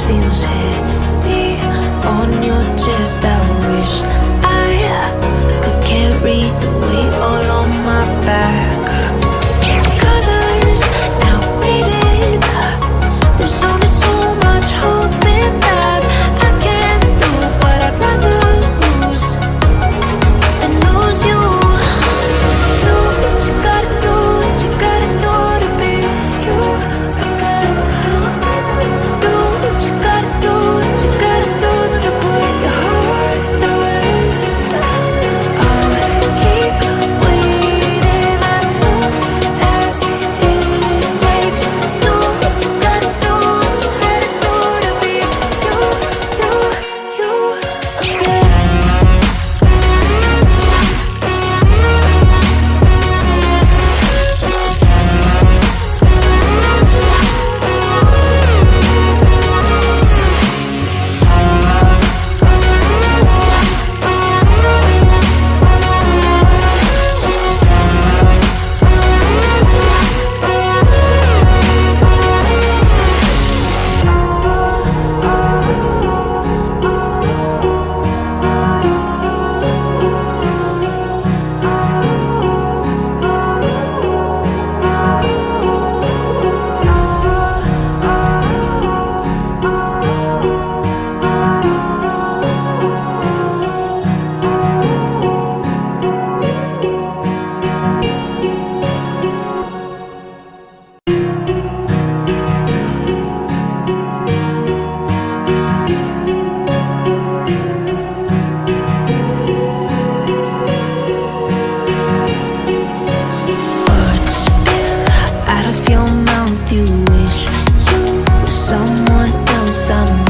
feels heavy on your chest. I wish I could carry the weight all on my back. Colors now faded. There's only so much hoping that I can do, but I'd rather lose than lose you. Do what you gotta do, what you gotta do to be you. I gotta do what you gotta do, what you gotta do to put your heart to rest. I'll keep waiting as long as it takes. Do what you gotta do, what you gotta do to be you again. Words spill out of your mouth. You wish you were someone else. I'm